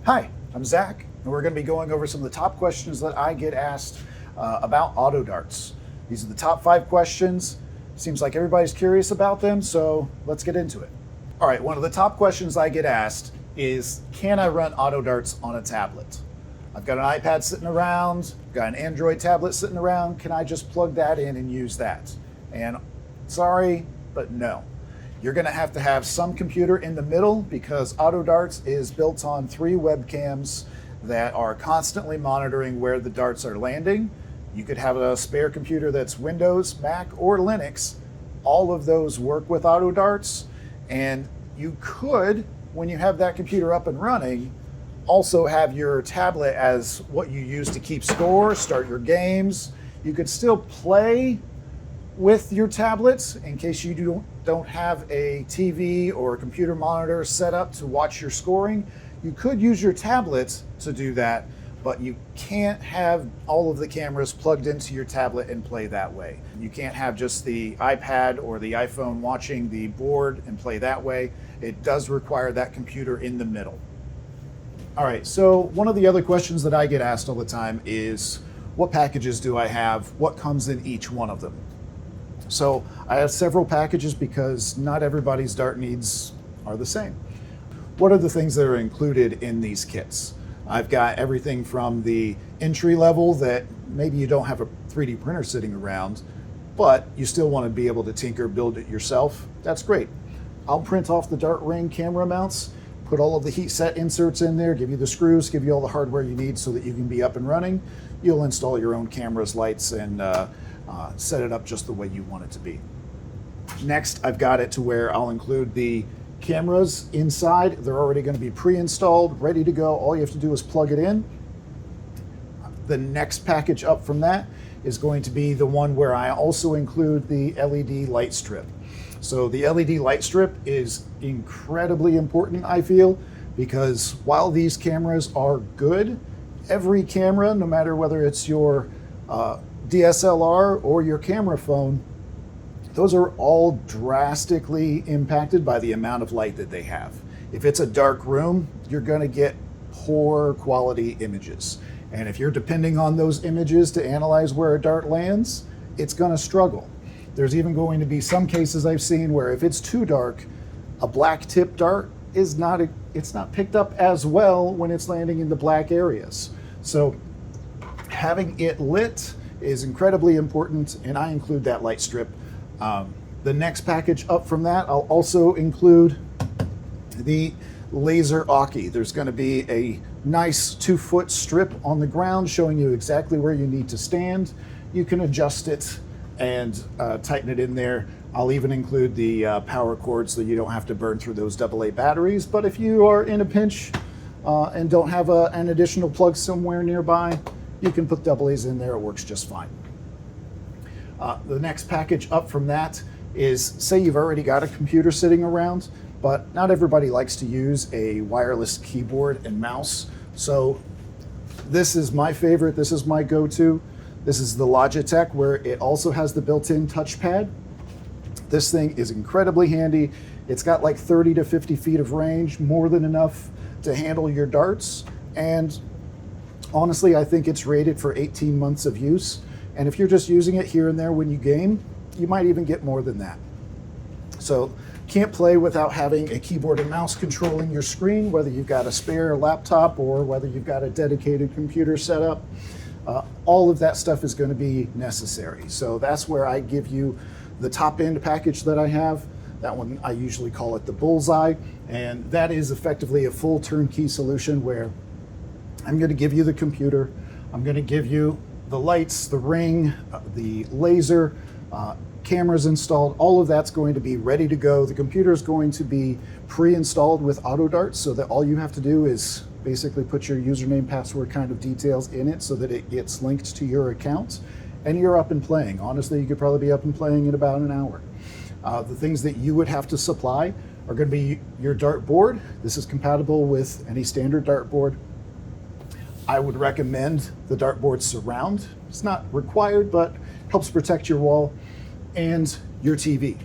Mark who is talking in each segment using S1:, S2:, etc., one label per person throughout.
S1: Hi, I'm Zach, and we're going to be going over some of the top questions that I get asked about AutoDarts. These are the top 5 questions. Seems like everybody's curious about them, so let's get into it. All right, one of the top questions I get asked is, can I run AutoDarts on a tablet? I've got an iPad sitting around, got an Android tablet sitting around, can I just plug that in and use that? And sorry, but no. You're going to have some computer in the middle because AutoDarts is built on 3 webcams that are constantly monitoring where the darts are landing. You could have a spare computer that's Windows, Mac, or Linux. All of those work with AutoDarts, and you could, when you have that computer up and running, also have your tablet as what you use to keep score, start your games. You could still play with your tablets in case you don't have a TV or a computer monitor set up to watch your scoring. You could use your tablets to do that, but you can't have all of the cameras plugged into your tablet and play that way. You can't have just the iPad or the iPhone watching the board and play that way. It does require that computer in the middle. All right, so one of the other questions that I get asked all the time is, what packages do I have? What comes in each one of them? So I have several packages because not everybody's dart needs are the same. What are the things that are included in these kits? I've got everything from the entry level that maybe you don't have a 3D printer sitting around, but you still want to be able to tinker, build it yourself. That's great. I'll print off the dart ring camera mounts, put all of the heat set inserts in there, give you the screws, give you all the hardware you need so that you can be up and running. You'll install your own cameras, lights, and set it up just the way you want it to be. Next, I've got it to where I'll include the cameras inside. They're already going to be pre-installed, ready to go. All you have to do is plug it in. The next package up from that is going to be the one where I also include the LED light strip. So the LED light strip is incredibly important, I feel, because while these cameras are good, every camera, no matter whether it's your DSLR or your camera phone, those are all drastically impacted by the amount of light that they have. If it's a dark room, you're going to get poor quality images. And if you're depending on those images to analyze where a dart lands, it's going to struggle. There's even going to be some cases I've seen where if it's too dark, a black tip dart is not picked up as well when it's landing in the black areas. So having it lit is incredibly important, and I include that light strip. The next package up from that, I'll also include the laser Aki. There's going to be a nice 2-foot strip on the ground showing you exactly where you need to stand. You can adjust it and tighten it in there. I'll even include the power cord so you don't have to burn through those AA batteries. But if you are in a pinch and don't have an additional plug somewhere nearby, you can put AA's in there. It works just fine. The next package up from that is, say you've already got a computer sitting around, but not everybody likes to use a wireless keyboard and mouse. So this is my favorite. This is my go-to. This is the Logitech, where it also has the built-in touchpad. This thing is incredibly handy. It's got like 30 to 50 feet of range, more than enough to handle your darts. And honestly, I think it's rated for 18 months of use. And if you're just using it here and there when you game, you might even get more than that. So can't play without having a keyboard and mouse controlling your screen, whether you've got a spare laptop or whether you've got a dedicated computer set up. All of that stuff is going to be necessary. So that's where I give you the top end package that I have. That one, I usually call it the Bullseye. And that is effectively a full turnkey solution where I'm going to give you the computer, I'm going to give you the lights, the ring, the laser, cameras installed. All of that's going to be ready to go. The computer is going to be pre-installed with AutoDarts so that all you have to do is basically put your username, password kind of details in it so that it gets linked to your account and you're up and playing. Honestly, you could probably be up and playing in about an hour. The things that you would have to supply are going to be your dart board. This is compatible with any standard dart board. I would recommend the dartboard surround. It's not required, but helps protect your wall, and your TV.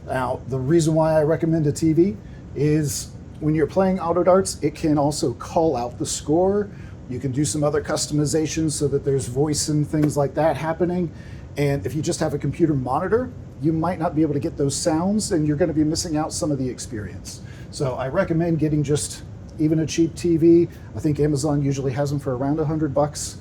S1: Now, the reason why I recommend a TV is when you're playing AutoDarts, it can also call out the score. You can do some other customizations so that there's voice and things like that happening. And if you just have a computer monitor, you might not be able to get those sounds and you're going to be missing out some of the experience. So I recommend getting just even a cheap TV. I think Amazon usually has them for around $100.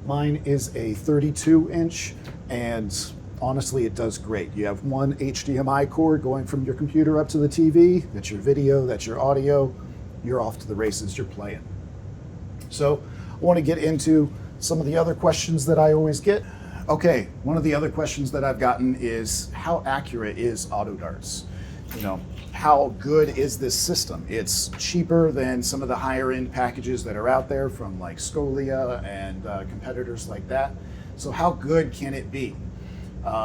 S1: Mine is a 32-inch, and honestly, it does great. You have one HDMI cord going from your computer up to the TV. That's your video, that's your audio. You're off to the races, you're playing. So I want to get into some of the other questions that I always get. Okay, one of the other questions that I've gotten is, how accurate is AutoDarts? You know, how good is this system? It's cheaper than some of the higher end packages that are out there from like Scolia and competitors like that. So how good can it be?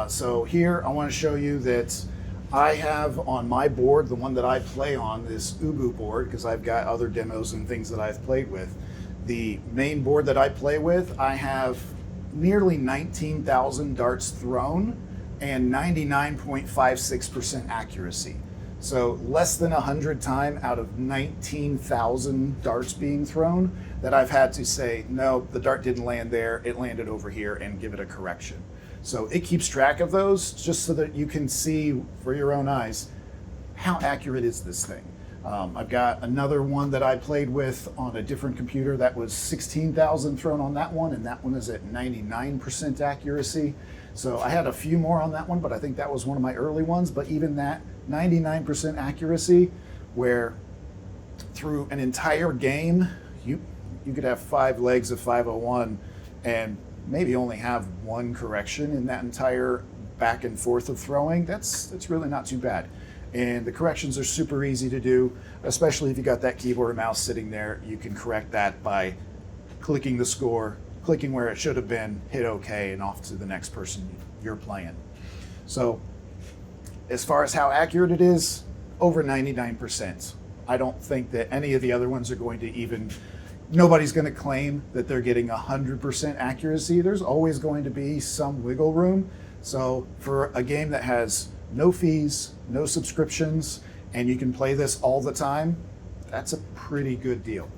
S1: So here I want to show you that I have on my board, the one that I play on, this Ubu board, because I've got other demos and things that I've played with. The main board that I play with, I have nearly 19,000 darts thrown and 99.56% accuracy. So less than 100 times out of 19,000 darts being thrown that I've had to say, no, the dart didn't land there, it landed over here, and give it a correction. So it keeps track of those just so that you can see for your own eyes, how accurate is this thing? I've got another one that I played with on a different computer that was 16,000 thrown on that one, and that one is at 99% accuracy. So I had a few more on that one, but I think that was one of my early ones. But even that 99% accuracy, where through an entire game, you could have 5 legs of 501 and maybe only have one correction in that entire back and forth of throwing. That's really not too bad. And the corrections are super easy to do, especially if you got that keyboard and mouse sitting there. You can correct that by clicking the score, clicking where it should have been, hit OK, and off to the next person you're playing. So as far as how accurate it is, over 99%. I don't think that any of the other ones are going to even, nobody's going to claim that they're getting 100% accuracy. There's always going to be some wiggle room. So for a game that has no fees, no subscriptions, and you can play this all the time, that's a pretty good deal.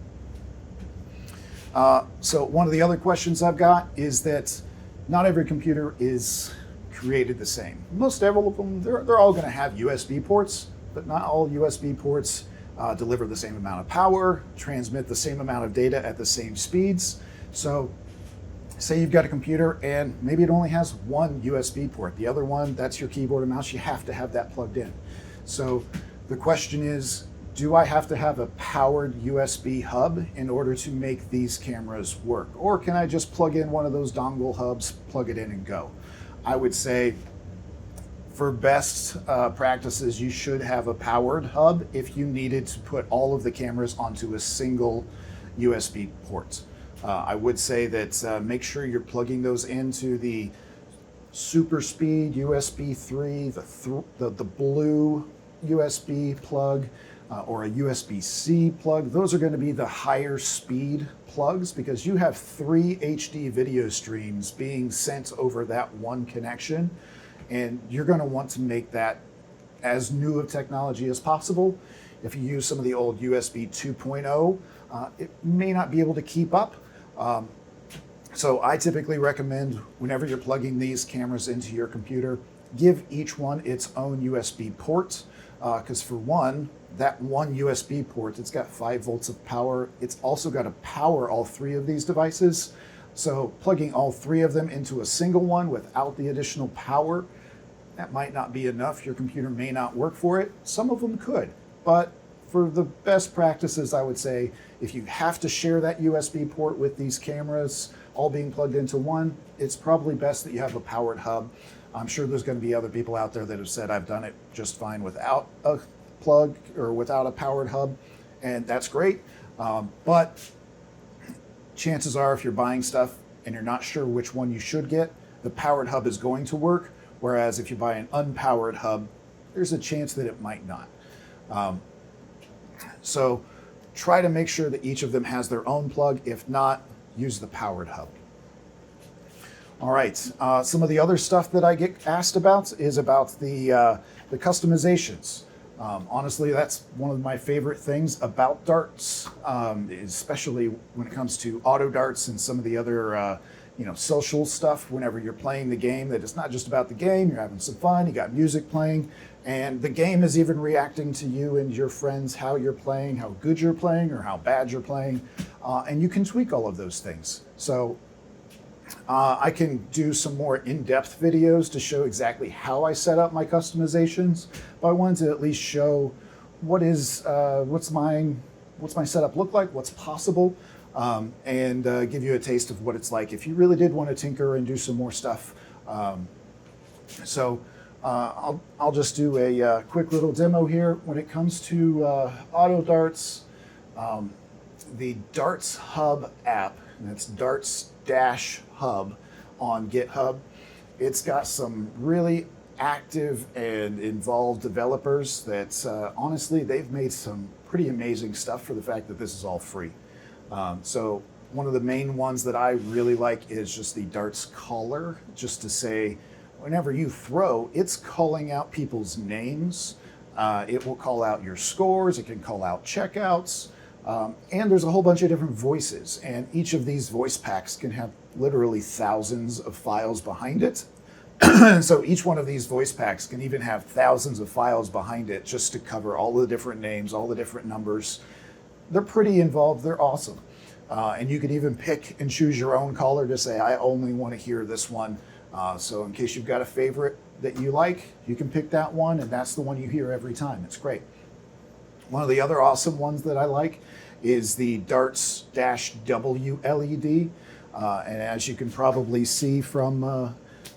S1: So one of the other questions I've got is that not every computer is created the same. Most of them, they're all going to have USB ports, but not all USB ports deliver the same amount of power, transmit the same amount of data at the same speeds. So say you've got a computer and maybe it only has one USB port. The other one, that's your keyboard and mouse. You have to have that plugged in. So the question is, do I have to have a powered USB hub in order to make these cameras work? Or can I just plug in one of those dongle hubs, plug it in and go? I would say for best practices, you should have a powered hub if you needed to put all of the cameras onto a single USB port. I would say that make sure you're plugging those into the super speed USB 3, the blue USB plug, or a USB-C plug. Those are going to be the higher speed plugs because you have 3 HD video streams being sent over that one connection, and you're going to want to make that as new of technology as possible. If you use some of the old USB 2.0, it may not be able to keep up. So I typically recommend whenever you're plugging these cameras into your computer, give each one its own USB port, because for one, that one USB port, it's got 5 volts of power. It's also got to power all 3 of these devices. So plugging all 3 of them into a single one without the additional power, that might not be enough. Your computer may not work for it. Some of them could, but for the best practices, I would say if you have to share that USB port with these cameras all being plugged into one, it's probably best that you have a powered hub. I'm sure there's going to be other people out there that have said I've done it just fine without a plug or without a powered hub, and that's great. But chances are if you're buying stuff and you're not sure which one you should get, the powered hub is going to work, whereas if you buy an unpowered hub, there's a chance that it might not. So try to make sure that each of them has their own plug. If not, use the powered hub. All right, some of the other stuff that I get asked about is about the customizations. Honestly, that's one of my favorite things about darts, especially when it comes to AutoDarts and some of the other social stuff. Whenever you're playing the game, that it's not just about the game, you're having some fun, you got music playing, and the game is even reacting to you and your friends, how you're playing, how good you're playing, or how bad you're playing, and you can tweak all of those things. So I can do some more in-depth videos to show exactly how I set up my customizations, but I wanted to at least show what's my setup look like, what's possible, and give you a taste of what it's like if you really did want to tinker and do some more stuff. I'll just do a quick little demo here. When it comes to AutoDarts, the Darts Hub app, and it's Darts-Hub on GitHub. It's got some really active and involved developers that honestly, they've made some pretty amazing stuff for the fact that this is all free. So one of the main ones that I really like is just the Darts caller, just to say, whenever you throw, it's calling out people's names. It will call out your scores. It can call out checkouts. And there's a whole bunch of different voices, and each of these voice packs can have literally thousands of files behind it. So each one of these voice packs can even have thousands of files behind it just to cover all the different names, all the different numbers. They're pretty involved. They're awesome. And you can even pick and choose your own caller to say, I only want to hear this one. So in case you've got a favorite that you like, you can pick that one, and that's the one you hear every time. It's great. One of the other awesome ones that I like is the Darts-W LED. And as you can probably see from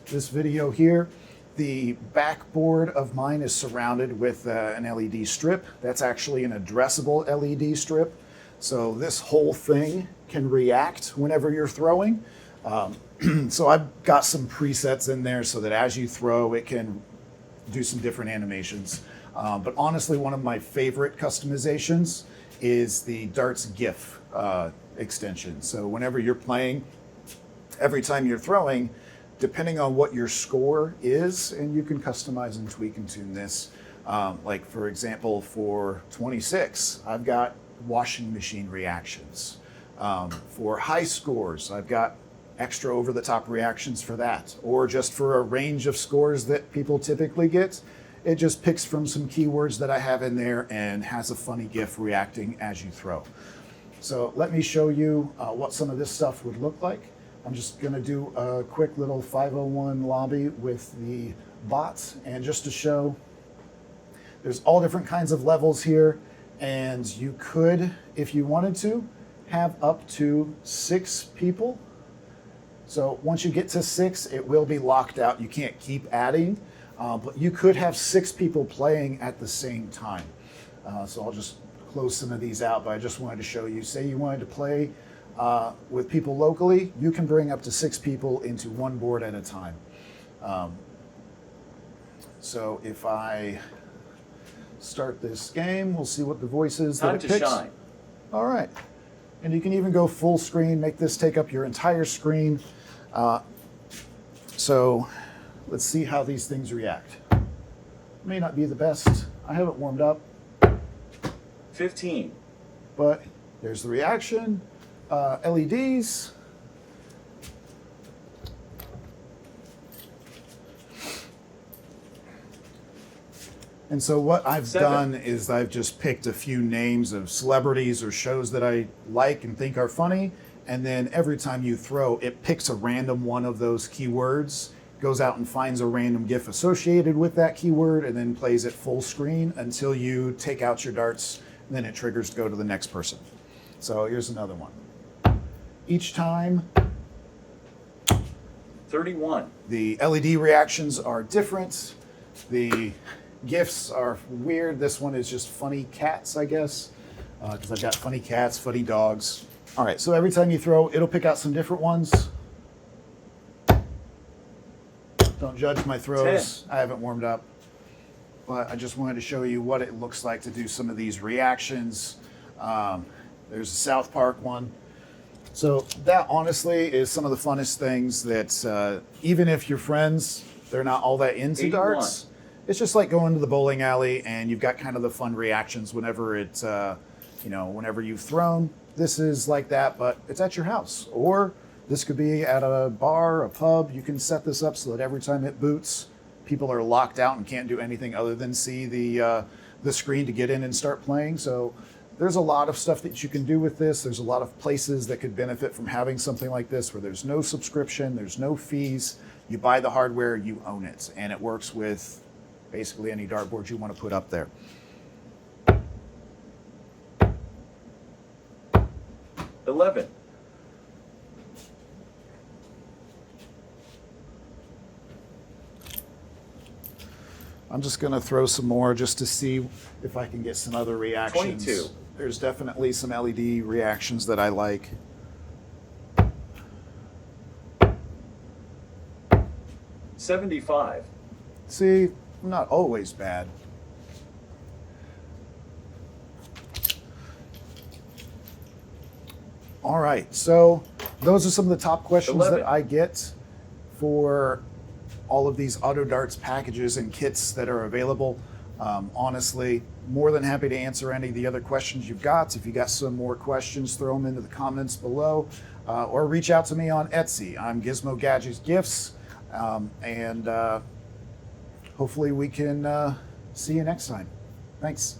S1: this video here, the backboard of mine is surrounded with an LED strip. That's actually an addressable LED strip. So this whole thing can react whenever you're throwing. So I've got some presets in there so that as you throw, it can do some different animations. But honestly, one of my favorite customizations is the Darts GIF extension. So whenever you're playing, every time you're throwing, depending on what your score is, and you can customize and tweak and tune this. Like for example, for 26, I've got washing machine reactions. For high scores, I've got extra over-the-top reactions for that. Or just for a range of scores that people typically get, it just picks from some keywords that I have in there and has a funny GIF reacting as you throw. So let me show you what some of this stuff would look like. I'm just going to do a quick little 501 lobby with the bots, and just to show, there's all different kinds of levels here, and you could, if you wanted to, have up to 6 people. So once you get to 6, it will be locked out. You can't keep adding. But you could have 6 people playing at the same time. So I'll just close some of these out, but I just wanted to show you, say you wanted to play with people locally, you can bring up to 6 people into one board at a time. So if I start this game, we'll see what the voice is that it picks. Time to shine. All right. And you can even go full screen, make this take up your entire screen. So let's see how these things react. May not be the best. I haven't warmed up.
S2: 15.
S1: But there's the reaction. LEDs. And so what I've
S2: 7.
S1: done is I've just picked a few names of celebrities or shows that I like and think are funny. And then every time you throw, it picks a random one of those keywords, goes out and finds a random GIF associated with that keyword, and then plays it full screen until you take out your darts, and then it triggers to go to the next person. So here's another one. Each time,
S2: 31.
S1: The LED reactions are different. The GIFs are weird. This one is just funny cats, I guess, because I've got funny cats, funny dogs. All right, so every time you throw, it'll pick out some different ones. Don't judge my throws. 10. I haven't warmed up. But I just wanted to show you what it looks like to do some of these reactions. There's a South Park one. So that honestly is some of the funnest things that even if your friends, they're not all that into
S2: 81.
S1: darts, it's just like going to the bowling alley and you've got kind of the fun reactions whenever it's, whenever you've thrown. This is like that, but it's at your house. Or this could be at a bar, a pub. You can set this up so that every time it boots, people are locked out and can't do anything other than see the screen to get in and start playing. So there's a lot of stuff that you can do with this. There's a lot of places that could benefit from having something like this where there's no subscription, there's no fees. You buy the hardware, you own it, and it works with basically any dartboard you want to put up there.
S2: $11.
S1: I'm just going to throw some more just to see if I can get some other reactions.
S2: 22.
S1: There's definitely some LED reactions that I like.
S2: $75.
S1: See, I'm not always bad. All right, so those are some of the top questions
S2: 11.
S1: that I get for all of these AutoDarts packages and kits that are available. Honestly, more than happy to answer any of the other questions you've got. If you got some more questions, throw them into the comments below, or reach out to me on Etsy. I'm Gizmo Gadgets Gifts, and hopefully we can see you next time. Thanks.